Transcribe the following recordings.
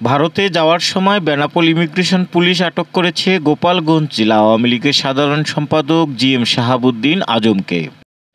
ভারতে যাওয়ার সময় বেনাপোল ইমিগ্রেশন পুলিশ আটক করেছে গোপালগঞ্জ জেলা আওয়ামী লীগের সাধারণ সম্পাদক জিএম শাহাবুদ্দিন আজমকে।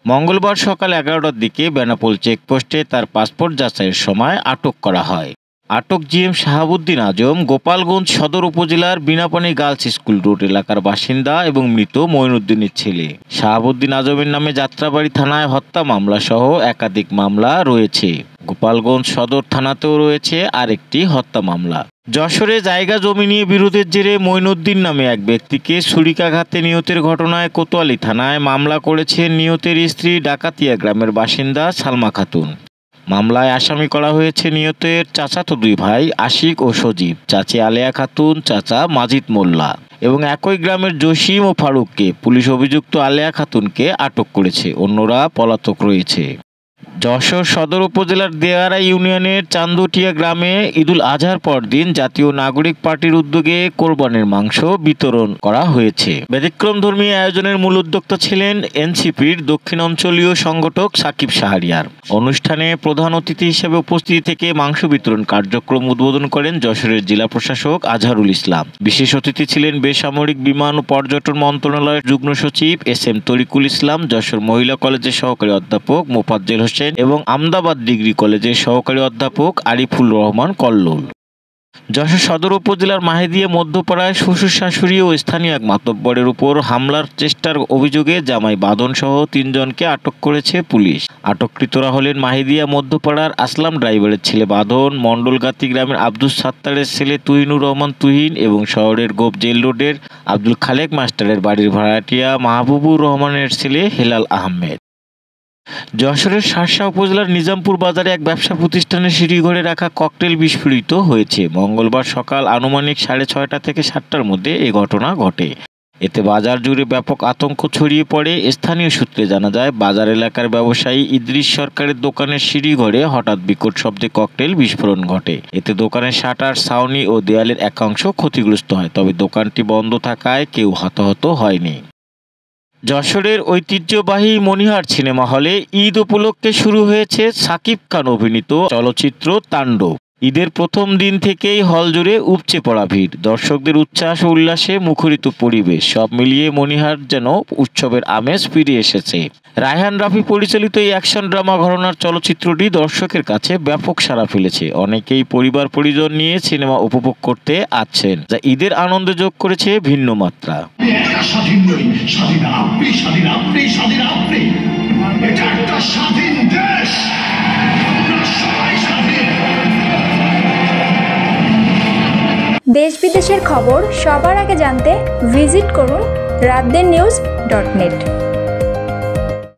মঙ্গলবার সকাল 11টার দিকে বেনাপোল চেকপোস্টে তার পাসপোর্ট যাচাইয়ের সময় আটক করা হয়। আটক জিএম শাহাবুদ্দিন আজম গোপালগঞ্জ সদর উপজেলার বিনাপানি গার্লস স্কুল রোড এলাকার বাসিন্দা এবং মৃত মঈনুদ্দিনের ছেলে। শাহাবুদ্দিন আজমের নামে যাত্রাবাড়ি থানায় হত্যা মামলা সহ একাধিক মামলা রয়েছে। গোপালগঞ্জ সদর থানাতেও রয়েছে আরেকটি হত্যা মামলা। যশোরে জায়গা জমি নিয়ে বিরোধের জেরে মঈনুদ্দিন নামে এক ব্যক্তিকে ছুরিকাঘাতে নিহতের ঘটনায় কোতোয়ালি থানায় মামলা করেছেন নিহতের স্ত্রী ডাকাতিয়া গ্রামের বাসিন্দা সালমা খাতুন। মামলায় আসামি করা হয়েছে নিহতের চাচাতো দুই ভাই আশিক ও সজীব, চাচি আলেয়া খাতুন, চাচা মাজিদ মোল্লা এবং একই গ্রামের জসিম ও ফারুককে। পুলিশ অভিযুক্ত আলেয়া খাতুনকে আটক করেছে, অন্যরা পলাতক রয়েছে। যশোর সদর উপজেলার দেয়ারা ইউনিয়নের চান্দটিয়া গ্রামে ঈদুল আজহার পরদিন জাতীয় নাগরিক পার্টির উদ্যোগে কোরবানির মাংস বিতরণ করা হয়েছে। ব্যতিক্রমধর্মী আয়োজনের মূল উদ্যোক্তা ছিলেন এনসিপির দক্ষিণ অঞ্চলীয় সংগঠক সাকিব শাহরিয়ার। অনুষ্ঠানে প্রধান অতিথি হিসেবে উপস্থিত থেকে মাংস বিতরণ কার্যক্রম উদ্বোধন করেন যশোরের জেলা প্রশাসক আজহারুল ইসলাম। বিশেষ অতিথি ছিলেন বেসামরিক বিমান ও পর্যটন মন্ত্রণালয়ের যুগ্ম সচিব এস.এম. তরিকুল ইসলাম, যশোর মহিলা কলেজের সহকারী অধ্যাপক মোফাজ্জেল হোসেন এবং আমদাবাদ ডিগ্রি কলেজের সহকারী অধ্যাপক আরিফুল রহমান কল্লোল। যশোর সদর উপজেলার মাহেদিয়া মধ্যপাড়ায় শ্বশুর শাশুড়ি ও স্থানীয় এক মাতব্বরের উপর হামলার চেষ্টার অভিযোগে জামাই বাঁধন সহ 3 জনকে আটক করেছে পুলিশ। আটককৃতরা হলেন মাহেদিয়া মধ্যপাড়ার আসলাম ড্রাইভারের ছেলে বাঁধন, মণ্ডলগাতি গ্রামের আব্দুস সাত্তারের ছেলে তুহিনুর রহমান তুহিন এবং শহরের গোপ জেল রোডের আব্দুল খালেক মাস্টারের বাড়ির ভাড়াটিয়া মাহবুবুর রহমানের ছেলে হেলাল আহমেদ। যশোরের শার্শা উপজেলার নিজামপুর বাজারে এক ব্যবসা প্রতিষ্ঠানের সিঁড়িঘরে রাখা ককটেল বিস্ফোরিত হয়েছে। মঙ্গলবার সকাল আনুমানিক 6:30 থেকে 7টার মধ্যে এ ঘটনা ঘটে। এতে বাজার জুড়ে ব্যাপক আতঙ্ক ছড়িয়ে পড়ে। স্থানীয় সূত্রে জানা যায়, বাজার এলাকার ব্যবসায়ী ইদ্রিস সরকারের দোকানের সিঁড়িঘরে হঠাৎ বিকট শব্দে ককটেল বিস্ফোরণ ঘটে। এতে দোকানের শাটার, ছাউনি ও দেয়ালের একাংশ ক্ষতিগ্রস্ত হয়, তবে দোকানটি বন্ধ থাকায় কেউ হতাহত হয়নি। যশোরের ঐতিহ্যবাহী মনিহার সিনেমা হলে ঈদ উপলক্ষে শুরু হয়েছে শাকিব খান অভিনীত চলচ্চিত্র তাণ্ডব। ঈদের প্রথম দিন থেকেই হল জুড়ে উপচে পড়া ভিড়, দর্শকদের উচ্ছ্বাস ও উল্লাসে মুখরিত পরিবেশ। সব মিলিয়ে মনিহার যেন উৎসবের আমেজ ফিরে এসেছে। রায়হান রাফি পরিচালিত এই অ্যাকশন ড্রামা ঘরানার চলচ্চিত্রটি দর্শকের কাছে ব্যাপক সাড়া ফেলেছে। অনেকেই পরিবার পরিজন নিয়ে সিনেমা উপভোগ করতে আসছেন, যা ঈদের আনন্দে যোগ করেছে ভিন্ন মাত্রা। দেশ বিদেশের খবর সবার আগে জানতে ভিজিট করুন raddennews.net।